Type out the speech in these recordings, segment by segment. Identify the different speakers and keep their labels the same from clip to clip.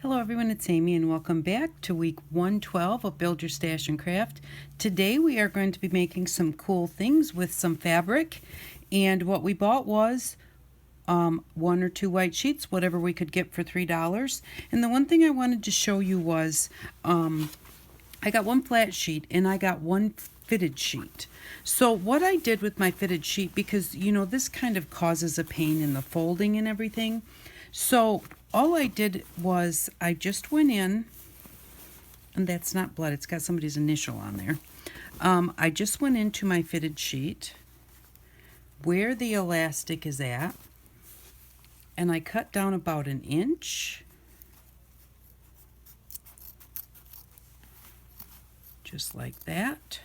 Speaker 1: Hello everyone, it's Amy and welcome back to week 112 of Build Your Stash and Craft. Today we are going to be making some cool things with some fabric, and what we bought was one or two white sheets, whatever we could get for $3. And the one thing I wanted to show you was I got one flat sheet and I got one fitted sheet. So what I did with my fitted sheet, because this kind of causes a pain in the folding and everything, so all I did was I just went in, and that's not blood, it's got somebody's initial on there. I just went into my fitted sheet where the elastic is at, and I cut down about 1 inch, just like that.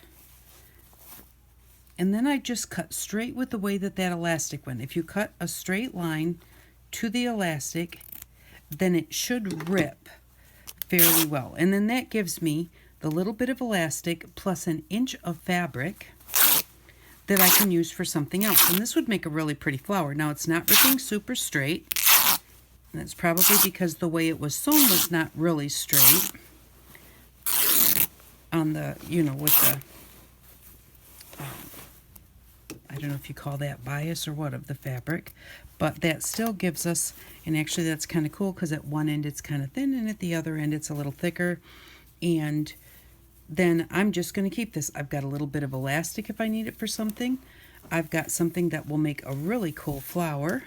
Speaker 1: And then I just cut straight with the way that elastic went. If you cut a straight line to the elastic, then it should rip fairly well. And then that gives me the little bit of elastic plus 1 inch of fabric that I can use for something else. And this would make a really pretty flower. Now it's not ripping super straight. And that's probably because the way it was sewn was not really straight on the, with the, I don't know if you call that bias or what, of the fabric, but that still gives us, and actually that's kind of cool because at one end it's kind of thin and at the other end it's a little thicker. And then I'm just going to keep this. I've got a little bit of elastic if I need it for something. I've got something that will make a really cool flower.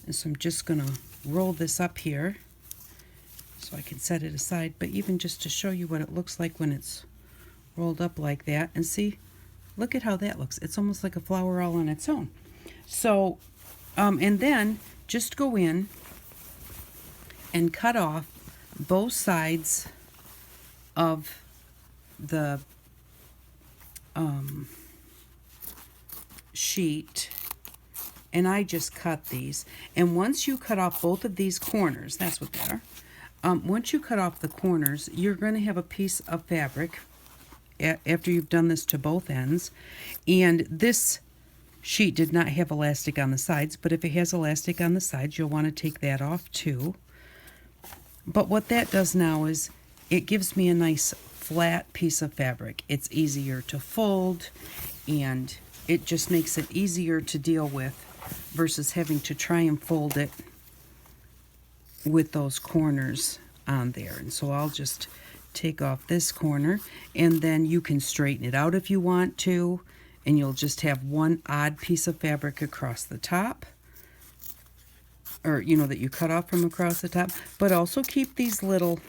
Speaker 1: And so I'm just going to roll this up here so I can set it aside, but even just to show you what it looks like when it's rolled up like that. And see, look at how that looks. It's almost like a flower all on its own. So, and then just go in and cut off both sides of the sheet. And I just cut these. And once you cut off both of these corners, that's what they are. Once you cut off the corners, you're going to have a piece of fabric after you've done this to both ends. And this sheet did not have elastic on the sides, but if it has elastic on the sides, you'll want to take that off too. But what that does now is it gives me a nice flat piece of fabric. It's easier to fold, and it just makes it easier to deal with versus having to try and fold it with those corners on there. And so I'll just take off this corner, and then you can straighten it out if you want to, and you'll just have one odd piece of fabric across the top, or that you cut off from across the top. But also keep these little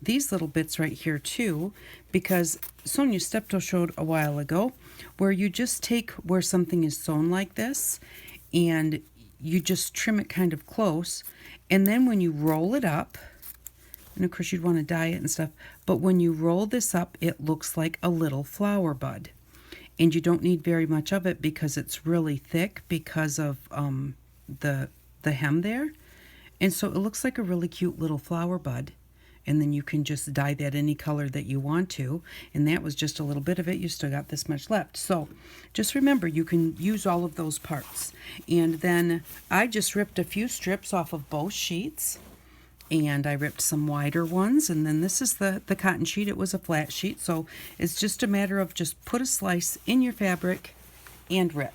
Speaker 1: bits right here too, because Sonia Steptoe showed a while ago where you just take where something is sewn like this and you just trim it kind of close, and then when you roll it up, and of course you'd want to dye it and stuff, but when you roll this up, it looks like a little flower bud. And you don't need very much of it because it's really thick because of the hem there. And so it looks like a really cute little flower bud. And then you can just dye that any color that you want to. And that was just a little bit of it. You still got this much left. So just remember, you can use all of those parts. And then I just ripped a few strips off of both sheets. And I ripped some wider ones, and then this is the cotton sheet. It was a flat sheet, so it's just a matter of just put a slice in your fabric and rip.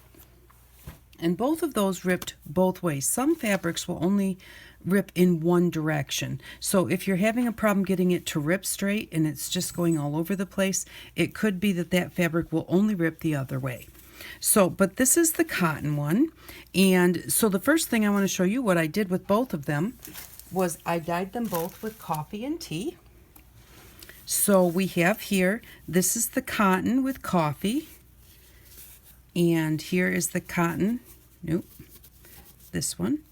Speaker 1: And both of those ripped both ways. Some fabrics will only rip in one direction. So if you're having a problem getting it to rip straight and it's just going all over the place, it could be that fabric will only rip the other way. So, but this is the cotton one. And so the first thing I want to show you what I did with both of them was I dyed them both with coffee and tea. So we have here, this is the cotton with coffee, and here is the cotton, nope, this one,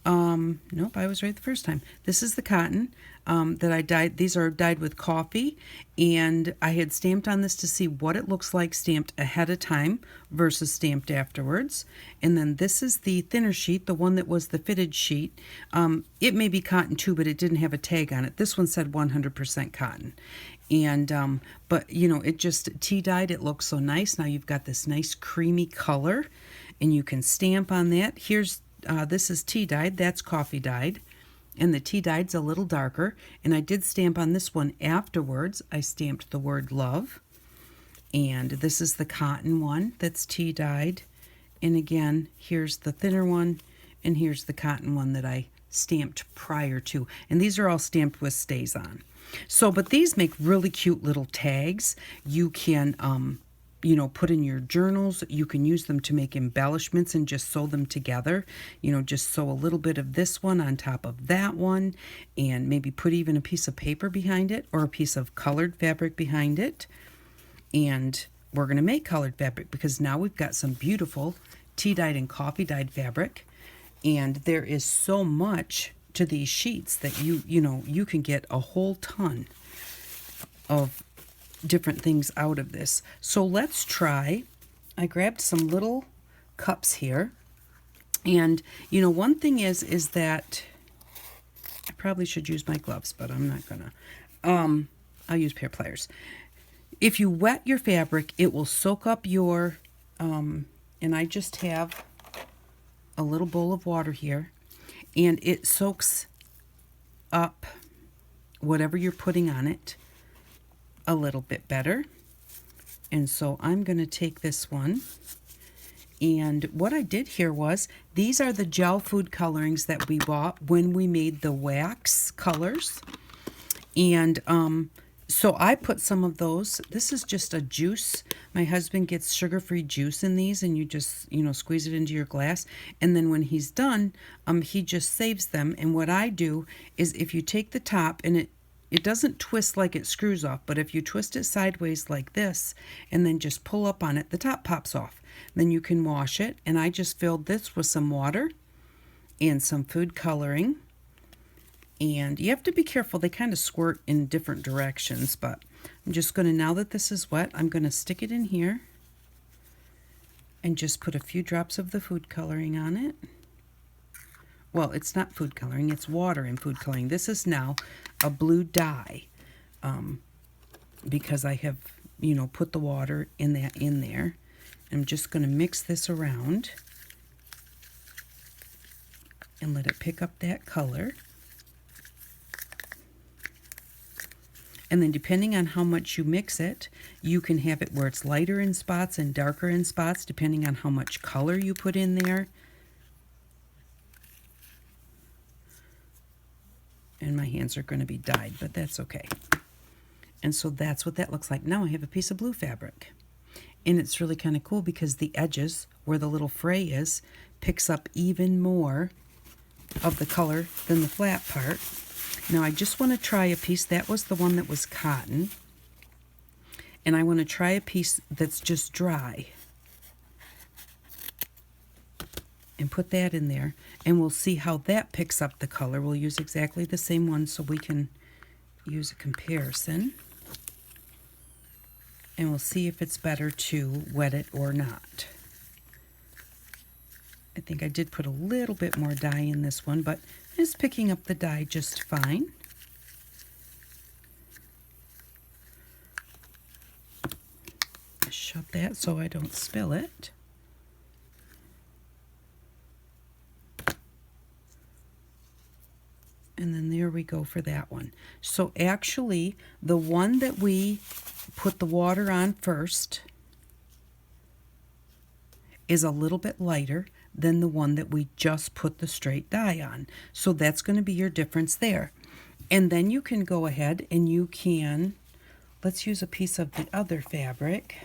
Speaker 1: nope, I was right the first time. This is the cotton that I dyed. These are dyed with coffee, and I had stamped on this to see what it looks like stamped ahead of time versus stamped afterwards. And then this is the thinner sheet, the one that was the fitted sheet. It may be cotton too, but it didn't have a tag on it. This one said 100% cotton. And but it just tea dyed. It looks so nice. Now you've got this nice creamy color, and you can stamp on that. Here's this is tea dyed, that's coffee dyed. and the tea dyed's a little darker, and I did stamp on this one afterwards. I stamped the word love, and this is the cotton one that's tea dyed, and again, here's the thinner one, and here's the cotton one that I stamped prior to, and these are all stamped with stays on. So, but these make really cute little tags. You can you know, put in your journals. You can use them to make embellishments and just sew them together. You know, just sew a little bit of this one on top of that one, and maybe put even a piece of paper behind it or a piece of colored fabric behind it. And we're going to make colored fabric because now we've got some beautiful tea dyed and coffee dyed fabric. And there is so much to these sheets that you know, you can get a whole ton of different things out of this. So let's try. I grabbed some little cups here, and you know, one thing is that I probably should use my gloves, but I'm not gonna. I'll use pair of pliers. If you wet your fabric, it will soak up your and I just have a little bowl of water here, and it soaks up whatever you're putting on it a little bit better. And so I'm going to take this one, and what I did here was, these are the gel food colorings that we bought when we made the wax colors, and so I put some of those. This is just a juice. My husband gets sugar-free juice in these, and you just, you know, squeeze it into your glass, and then when he's done, he just saves them. And what I do is, if you take the top, and it doesn't twist like it screws off, but if you twist it sideways like this and then just pull up on it, the top pops off. Then you can wash it, and I just filled this with some water and some food coloring. And you have to be careful, they kind of squirt in different directions, but I'm just going to, now that this is wet, I'm going to stick it in here and just put a few drops of the food coloring on it. Well, it's not food coloring, it's water and food coloring. This is now a blue dye because I have, you know, put the water in there. I'm just going to mix this around and let it pick up that color. And then depending on how much you mix it, you can have it where it's lighter in spots and darker in spots, depending on how much color you put in there. And my hands are going to be dyed, but that's okay. And so that's what that looks like. Now I have a piece of blue fabric. And it's really kind of cool because the edges, where the little fray is, picks up even more of the color than the flat part. Now I just want to try a piece. That was the one that was cotton. And I want to try a piece that's just dry. And put that in there, and we'll see how that picks up the color. We'll use exactly the same one so we can use a comparison. And we'll see if it's better to wet it or not. I think I did put a little bit more dye in this one, but it's picking up the dye just fine. Shut that so I don't spill it. And then there we go for that one. So actually, the one that we put the water on first is a little bit lighter than the one that we just put the straight dye on. So that's going to be your difference there. And then you can go ahead and you can, let's use a piece of the other fabric.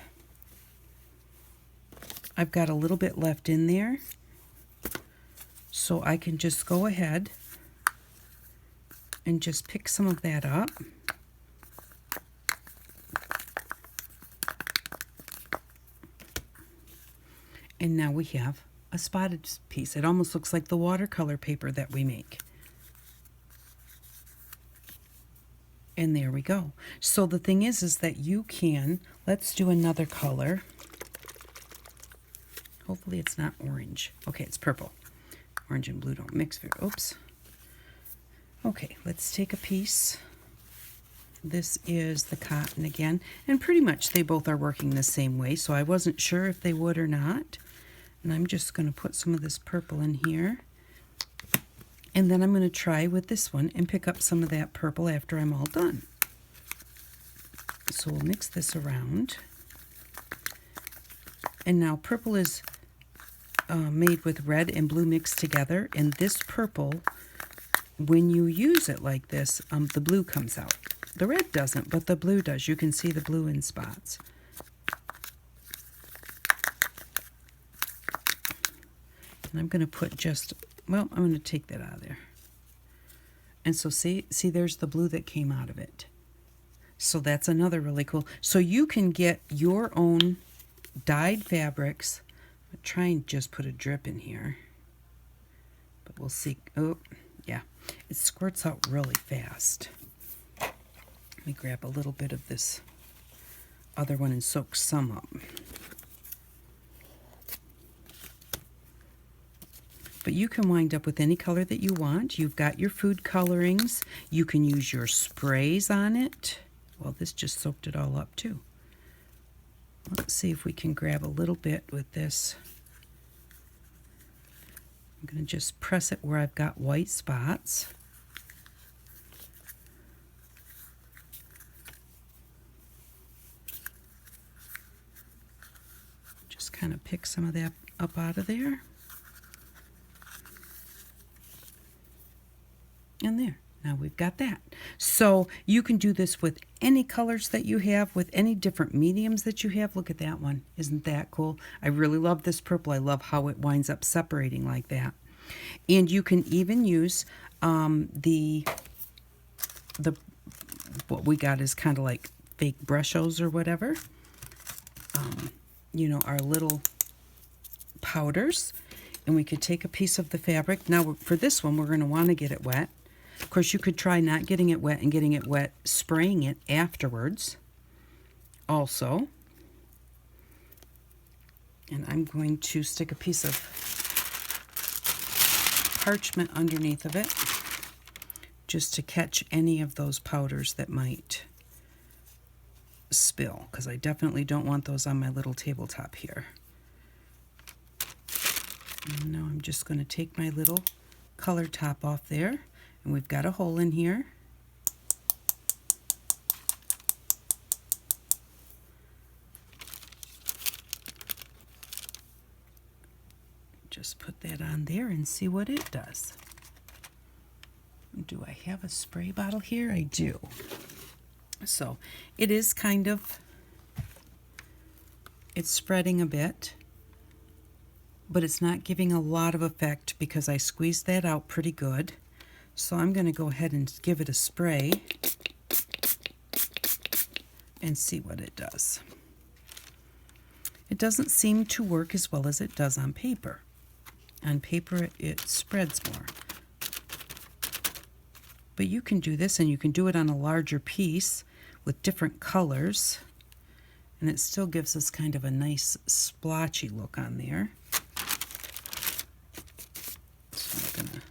Speaker 1: I've got a little bit left in there, so I can just go ahead and just pick some of that up. And now we have a spotted piece. It almost looks like the watercolor paper that we make. And there we go. So the thing is that you can, let's do another color. Hopefully it's not orange. Okay, it's purple. Orange and blue don't mix very, oops. Okay, let's take a piece. This is the cotton again, and pretty much they both are working the same way, so I wasn't sure if they would or not. And I'm just going to put some of this purple in here And then I'm going to try with this one and pick up some of that purple after I'm all done. So we'll mix this around. And now purple is made with red and blue mixed together. And this purple, when you use it like this, the blue comes out. The red doesn't, but the blue does. You can see the blue in spots. And I'm going to put just, well, I'm going to take that out of there. And so see there's the blue that came out of it. So that's another really cool. So you can get your own dyed fabrics. I'll try and just put a drip in here. But we'll see. Oh, yeah. It squirts out really fast. Let me grab a little bit of this other one and soak some up. But you can wind up with any color that you want. You've got your food colorings. You can use your sprays on it. Well, this just soaked it all up too. Let's see if we can grab a little bit with this. I'm going to just press it where I've got white spots. Just kind of pick some of that up out of there. And there, now we've got that. So you can do this with any colors that you have, with any different mediums that you have. Look at that one. Isn't that cool? I really love this purple. I love how it winds up separating like that. And you can even use the what we got is kind of like fake brushos or whatever. You know, our little powders. And we could take a piece of the fabric. Now for this one, we're going to want to get it wet. Of course, you could try not getting it wet and getting it wet, spraying it afterwards also. And I'm going to stick a piece of parchment underneath of it just to catch any of those powders that might spill, because I definitely don't want those on my little tabletop here. And now I'm just going to take my little color top off there. And we've got a hole in here. Just put that on there and see what it does. Do I have a spray bottle here? I do. So it is kind of, it's spreading a bit, but it's not giving a lot of effect because I squeezed that out pretty good. So I'm going to go ahead and give it a spray and see what it does. It doesn't seem to work as well as it does on paper. On paper, it spreads more. But you can do this, and you can do it on a larger piece with different colors, and it still gives us kind of a nice splotchy look on there. So I'm going to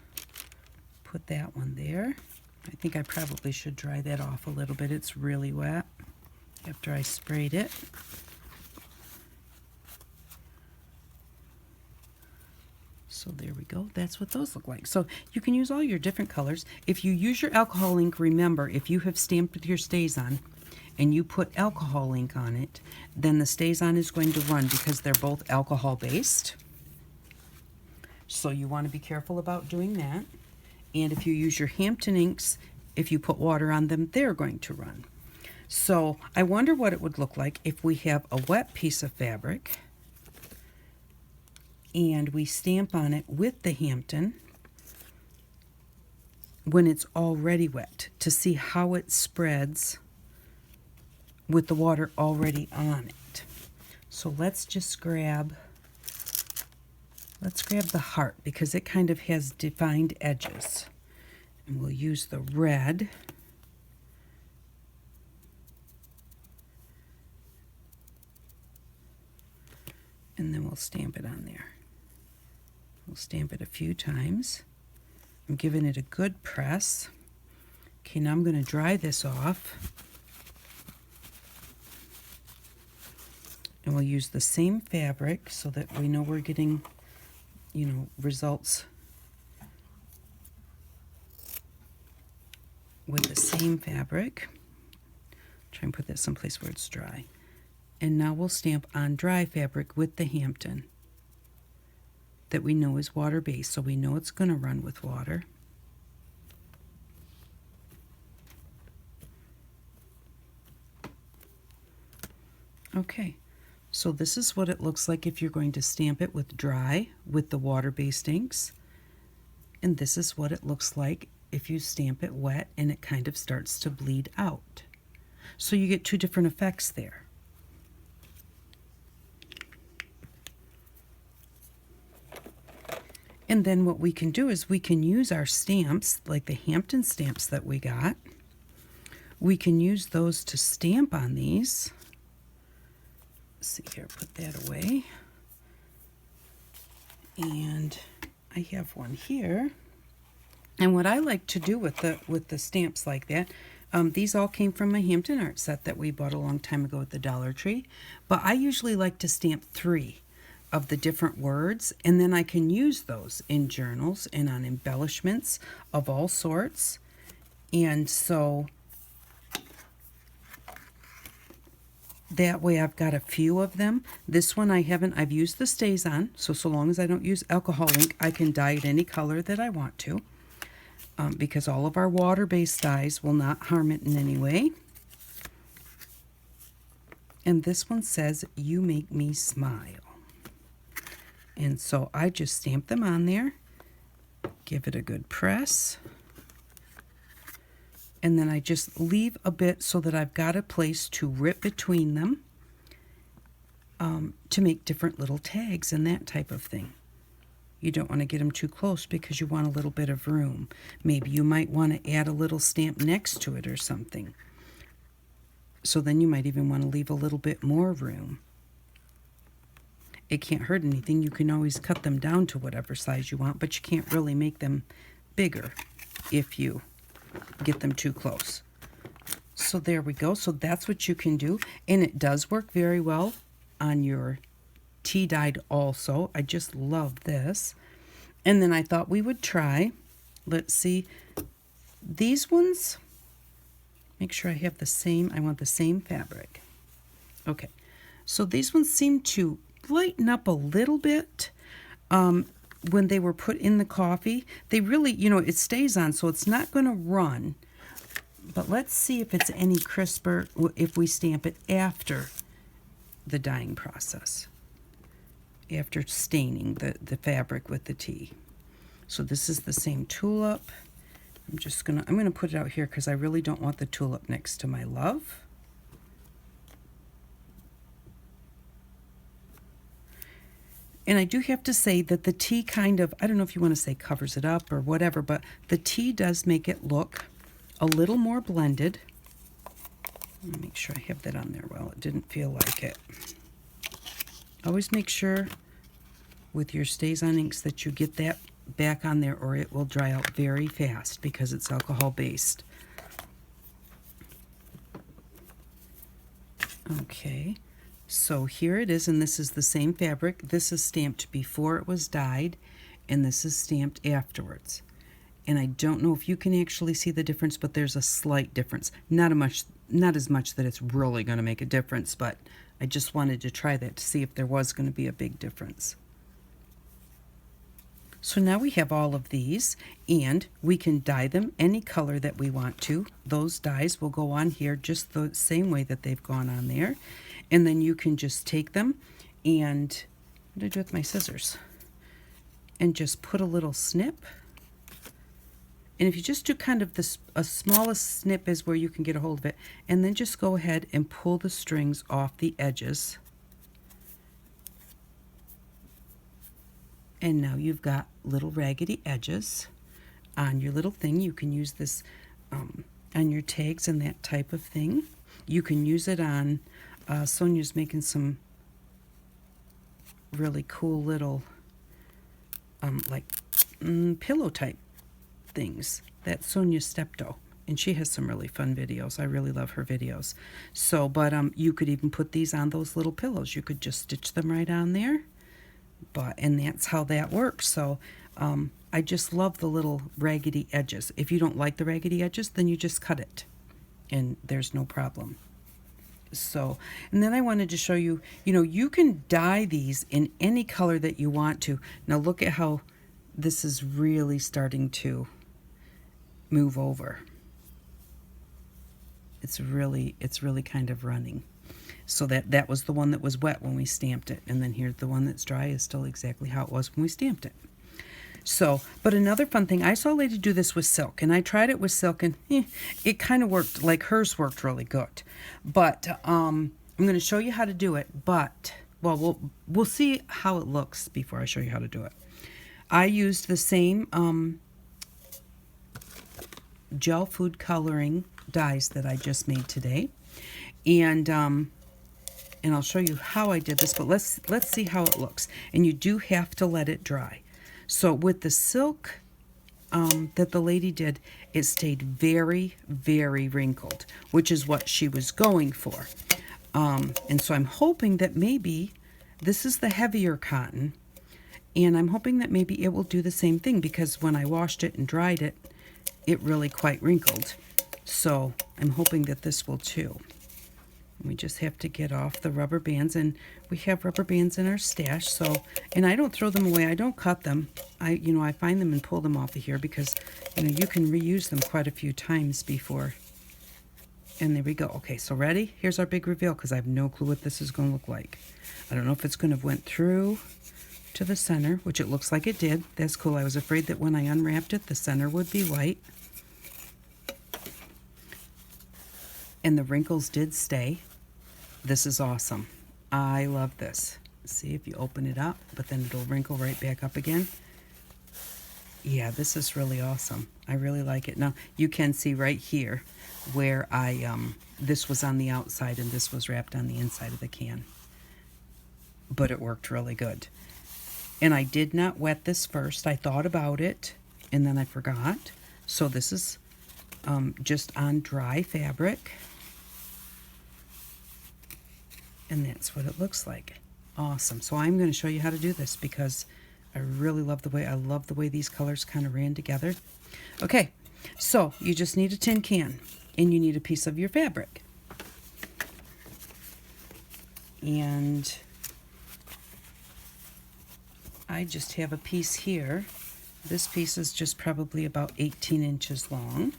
Speaker 1: put that one there. I think I probably should dry that off a little bit. It's really wet after I sprayed it. So there we go. That's what those look like. So you can use all your different colors. If you use your alcohol ink, remember, if you have stamped with your StazOn and you put alcohol ink on it, then the StazOn is going to run because they're both alcohol based. So you want to be careful about doing that. And if you use your Hampton inks, if you put water on them, they're going to run. So I wonder what it would look like if we have a wet piece of fabric and we stamp on it with the Hampton when it's already wet, to see how it spreads with the water already on it. So let's grab the heart because it kind of has defined edges. And we'll use the red. And then we'll stamp it on there. We'll stamp it a few times. I'm giving it a good press. Okay, now I'm going to dry this off. And we'll use the same fabric so that we know we're getting, you know, results with the same fabric. Try and put that someplace where it's dry. And now we'll stamp on dry fabric with the Hampton that we know is water-based, so we know it's going to run with water. Okay, so this is what it looks like if you're going to stamp it with dry with the water-based inks. And this is what it looks like if you stamp it wet and it kind of starts to bleed out. So you get two different effects there. And then what we can do is we can use our stamps, like the Hampton stamps that we got. We can use those to stamp on these. Let's see here, put that away. And I have one here. And what I like to do with the stamps like that, these all came from my Hampton art set that we bought a long time ago at the Dollar Tree. But I usually like to stamp 3 of the different words, and then I can use those in journals and on embellishments of all sorts. And so that way I've got a few of them. This one I've used the Stays On, so long as I don't use alcohol ink, I can dye it any color that I want to, because all of our water-based dyes will not harm it in any way. And this one says, "You make me smile." And so I just stamp them on there, give it a good press, and then I just leave a bit so that I've got a place to rip between them to make different little tags and that type of thing. You don't want to get them too close because you want a little bit of room. Maybe you might want to add a little stamp next to it or something. So then you might even want to leave a little bit more room. It can't hurt anything. You can always cut them down to whatever size you want, but you can't really make them bigger if you get them too close. So there we go. So that's what you can do. And it does work very well on your tea dyed also. I just love this. And then I thought we would try, let's see, these ones. Make sure I have the same, I want the same fabric. Okay, so these ones seem to lighten up a little bit when they were put in the coffee. They really, it stays on, so it's not going to run. But let's see if it's any crisper if we stamp it after the dyeing process, after staining the fabric with the tea. So this is the same tulip. I'm gonna put it out here because I really don't want the tulip next to my love. And I do have to say that the tea kind of, I don't know if you want to say covers it up or whatever, but the tea does make it look a little more blended. Let me make sure I have that on there. Well, it didn't feel like it. Always make sure with your Stays On inks that you get that back on there or it will dry out very fast because it's alcohol based. Okay. So here it is, and this is the same fabric. This is stamped before it was dyed, and this is stamped afterwards. And I don't know if you can actually see the difference, but there's a slight difference. Not as much that it's really going to make a difference, but I just wanted to try that to see if there was going to be a big difference. So now we have all of these, and we can dye them any color that we want to. Those dyes will go on here just the same way that they've gone on there. And then you can just take them and, what did I do with my scissors? And just put a little snip. And if you just do kind of this, a smallest snip is where you can get a hold of it. And then just go ahead and pull the strings off the edges. And now you've got little raggedy edges on your little thing. You can use this on your tags and that type of thing. You can use it on, Sonia's making some really cool little pillow type things. That's Sonia Steptoe, and she has some really fun videos. I really love her videos. So, but you could even put these on those little pillows. You could just stitch them right on there. And that's how that works. So I just love the little raggedy edges. If you don't like the raggedy edges, then you just cut it, and there's no problem. So, and then I wanted to show you, you can dye these in any color that you want to. Now look at how this is really starting to move over. It's really kind of running. So that was the one that was wet when we stamped it, and then here's the one that's dry is still exactly how it was when we stamped it. So, but another fun thing, I saw a lady do this with silk, and I tried it with silk, and it kind of worked, like hers worked really good. But I'm going to show you how to do it, but, well, we'll see how it looks before I show you how to do it. I used the same gel food coloring dyes that I just made today, and I'll show you how I did this, but let's see how it looks. And you do have to let it dry. So with the silk that the lady did, it stayed very, very wrinkled, which is what she was going for. And so I'm hoping that maybe this is the heavier cotton, and I'm hoping that maybe it will do the same thing, because when I washed it and dried it, it really quite wrinkled. So I'm hoping that this will too. We just have to get off the rubber bands, and we have rubber bands in our stash. So, and I don't throw them away. I don't cut them. I find them and pull them off of here, because, you can reuse them quite a few times before. And there we go. Okay, so ready? Here's our big reveal, because I have no clue what this is going to look like. I don't know if it's going to went through to the center, which it looks like it did. That's cool. I was afraid that when I unwrapped it, the center would be white. And the wrinkles did stay. This is awesome. I love this. See, if you open it up, but then it'll wrinkle right back up again. Yeah, this is really awesome. I really like it. Now, you can see right here where this was on the outside and this was wrapped on the inside of the can. But it worked really good. And I did not wet this first. I thought about it, and then I forgot. So this is just on dry fabric. And that's what it looks like. Awesome. So I'm going to show you how to do this, because I really love the way these colors kind of ran together. Okay, so you just need a tin can, and you need a piece of your fabric. And I just have a piece here. This piece is just probably about 18 inches long.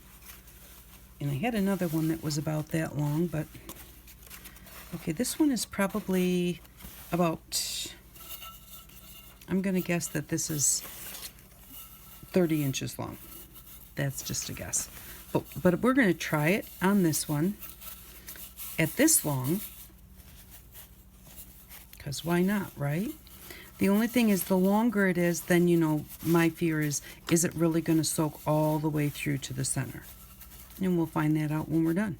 Speaker 1: And I had another one that was about that long, but okay, this one is probably about, I'm going to guess that this is 30 inches long. That's just a guess. But we're going to try it on this one at this long, because why not, right? The only thing is, the longer it is, then, my fear is it really going to soak all the way through to the center? And we'll find that out when we're done.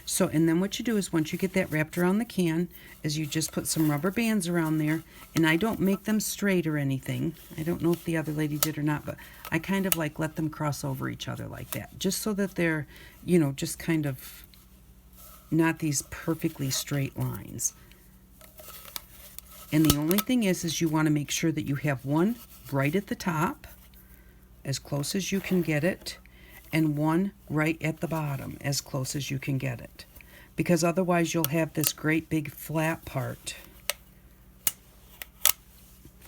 Speaker 1: So, and then what you do is, once you get that wrapped around the can, is you just put some rubber bands around there. And I don't make them straight or anything. I don't know if the other lady did or not, but I kind of like let them cross over each other like that, just so that they're, just kind of not these perfectly straight lines. And the only thing is you want to make sure that you have one right at the top, as close as you can get it, and one right at the bottom, as close as you can get it. Because otherwise you'll have this great big flat part.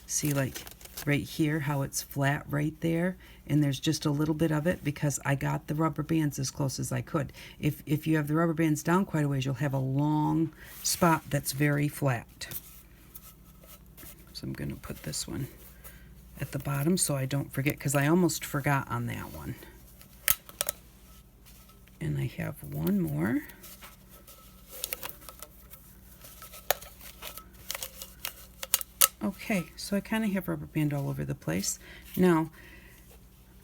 Speaker 1: See, like right here, how it's flat right there, and there's just a little bit of it, because I got the rubber bands as close as I could. If you have the rubber bands down quite a ways, you'll have a long spot that's very flat. So I'm going to put this one at the bottom so I don't forget, because I almost forgot on that one. And I have one more. Okay, so I kind of have rubber band all over the place. Now,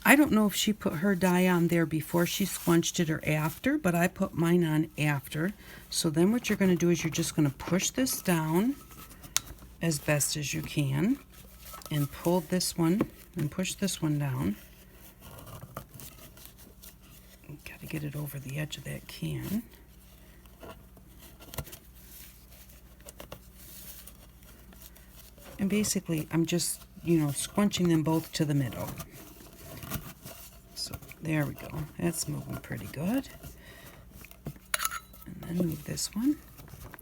Speaker 1: I don't know if she put her dye on there before she squunched it or after, but I put mine on after. So then what you're going to do is you're just going to push this down as best as you can, and pull this one and push this one down. Got to get it over the edge of that can. And basically I'm just, squunching them both to the middle. There we go. That's moving pretty good. And then move this one.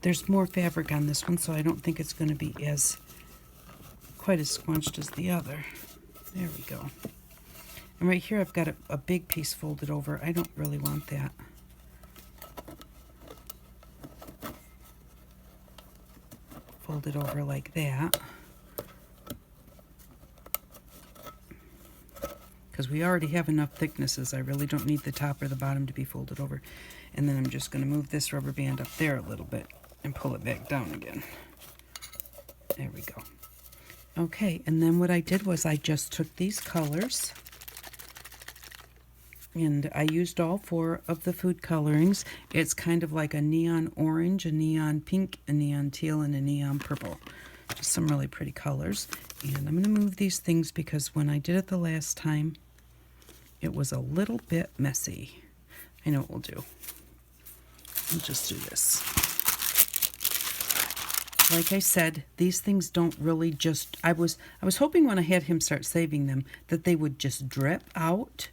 Speaker 1: There's more fabric on this one, so I don't think it's going to be quite as squunched as the other. There we go. And right here I've got a big piece folded over. I don't really want that. Fold it over like that. Because we already have enough thicknesses. I really don't need the top or the bottom to be folded over. And then I'm just going to move this rubber band up there a little bit and pull it back down again. There we go. Okay, and then what I did was I just took these colors and I used all 4 of the food colorings. It's kind of like a neon orange, a neon pink, a neon teal, and a neon purple. Just some really pretty colors. And I'm going to move these things because when I did it the last time, it was a little bit messy. I know what we'll do. We'll just do this. Like I said, these things don't really just... I was hoping when I had him start saving them that they would just drip out.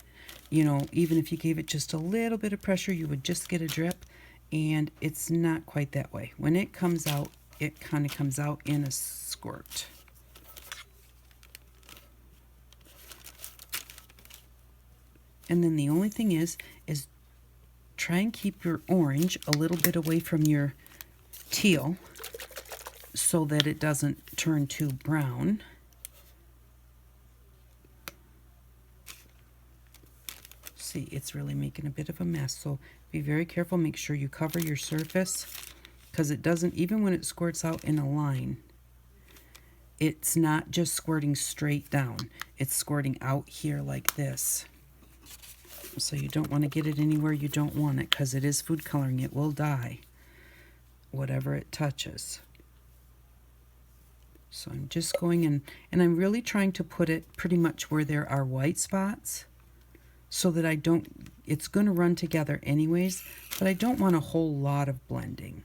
Speaker 1: You know, even if you gave it just a little bit of pressure, you would just get a drip. And it's not quite that way. When it comes out, it kind of comes out in a squirt. And then the only thing is try and keep your orange a little bit away from your teal so that it doesn't turn too brown. See, it's really making a bit of a mess, so be very careful. Make sure you cover your surface because it doesn't, even when it squirts out in a line, it's not just squirting straight down. It's squirting out here like this. So you don't want to get it anywhere you don't want it because it is food coloring. It will dye whatever it touches. So I'm just going in, and I'm really trying to put it pretty much where there are white spots so that I don't, it's going to run together anyways, but I don't want a whole lot of blending.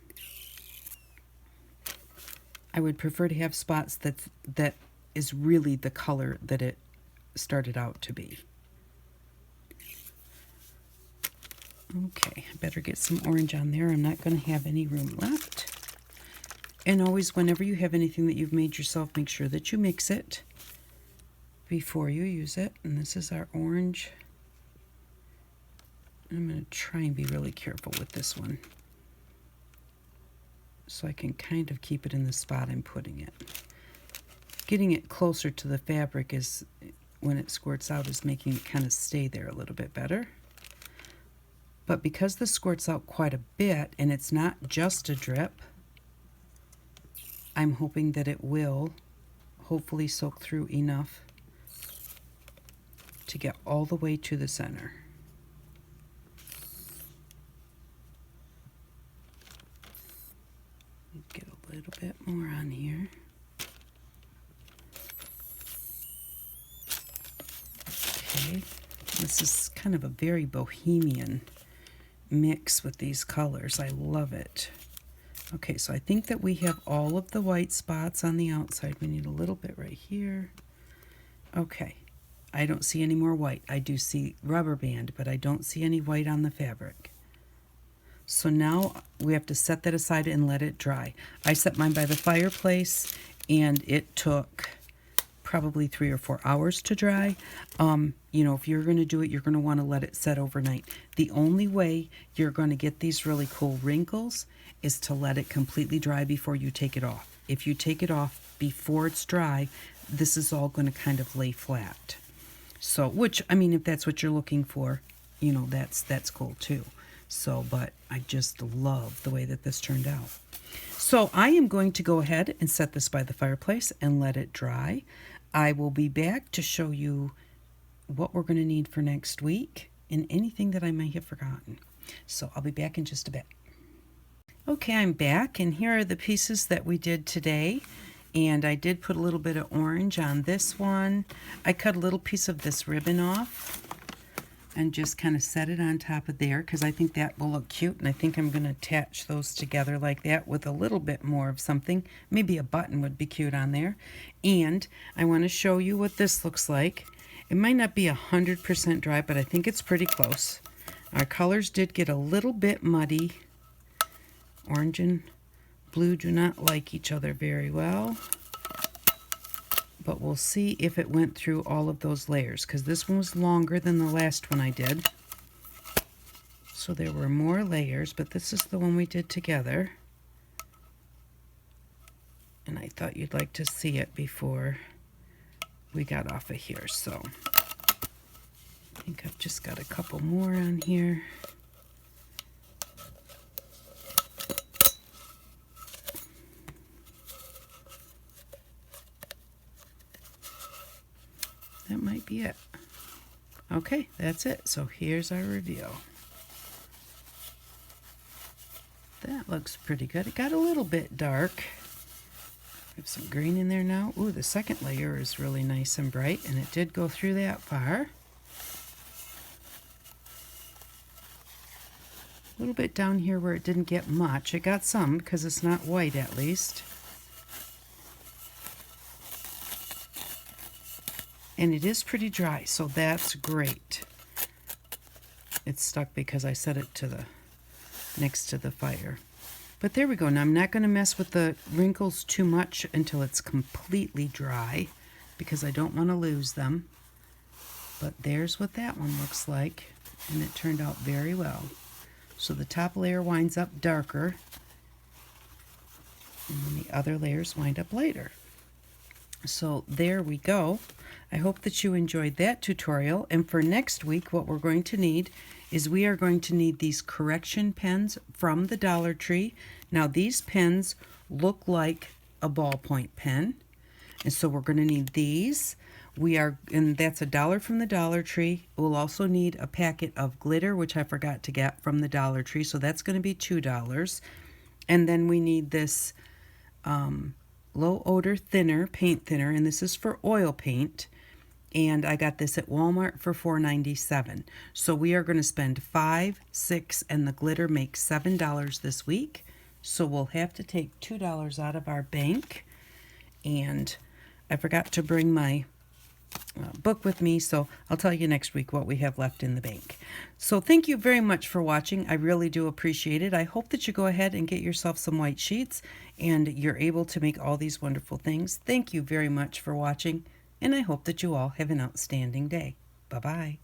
Speaker 1: I would prefer to have spots that is really the color that it started out to be. Okay, I better get some orange on there. I'm not going to have any room left. And always, whenever you have anything that you've made yourself, make sure that you mix it before you use it. And this is our orange. I'm going to try and be really careful with this one, so I can kind of keep it in the spot I'm putting it. Getting it closer to the fabric is, when it squirts out, is making it kind of stay there a little bit better. But because this squirts out quite a bit, and it's not just a drip, I'm hoping that it will hopefully soak through enough to get all the way to the center. Get a little bit more on here. Okay, this is kind of a very bohemian mix with these colors. I love it. Okay, so I think that we have all of the white spots on the outside. We need a little bit right here. Okay, I don't see any more white. I do see rubber band, but I don't see any white on the fabric. So now we have to set that aside and let it dry. I set mine by the fireplace, and it took probably 3 or 4 hours to dry. You know, if you're going to do it, you're going to want to let it set overnight. The only way you're going to get these really cool wrinkles is to let it completely dry before you take it off. If you take it off before it's dry, this is all going to kind of lay flat. So, which, I mean, if that's what you're looking for, you know, that's cool too. So, but I just love the way that this turned out. So I am going to go ahead and set this by the fireplace and let it dry. I will be back to show you what we're going to need for next week and anything that I may have forgotten. So I'll be back in just a bit. Okay, I'm back, and here are the pieces that we did today. And I did put a little bit of orange on this one. I cut a little piece of this ribbon off and just kind of set it on top of there because I think that will look cute, and I think I'm going to attach those together like that with a little bit more of something. Maybe a button would be cute on there. And I want to show you what this looks like. It might not be 100% dry, but I think it's pretty close. Our colors did get a little bit muddy. Orange and blue do not like each other very well. But we'll see if it went through all of those layers, because this one was longer than the last one I did. So there were more layers, but this is the one we did together. And I thought you'd like to see it before we got off of here. So I think I've just got a couple more on here. That might be it. Okay, that's it. So here's our review. That looks pretty good. It got a little bit dark. We have some green in there now. Ooh, the second layer is really nice and bright, and it did go through that far. A little bit down here where it didn't get much. It got some because it's not white at least. And it is pretty dry, so that's great. It's stuck because I set it to the next to the fire. But there we go. Now I'm not going to mess with the wrinkles too much until it's completely dry because I don't want to lose them. But there's what that one looks like, and it turned out very well. So the top layer winds up darker, and then the other layers wind up lighter. So there we go. I hope that you enjoyed that tutorial. And for next week, what we're going to need is we are going to need these correction pens from the Dollar Tree. Now these pens look like a ballpoint pen, and so we're going to need these. And that's $1 from the Dollar Tree. We'll also need a packet of glitter, which I forgot to get from the Dollar Tree, so that's going to be $2. And then we need this low odor thinner, paint thinner, and this is for oil paint. And I got this at Walmart for $4.97. So we are going to spend $5, $6, and the glitter makes $7 this week. So we'll have to take $2 out of our bank. And I forgot to bring my book with me, so I'll tell you next week what we have left in the bank. So thank you very much for watching. I really do appreciate it. I hope that you go ahead and get yourself some white sheets and you're able to make all these wonderful things. Thank you very much for watching, and I hope that you all have an outstanding day. Bye-bye.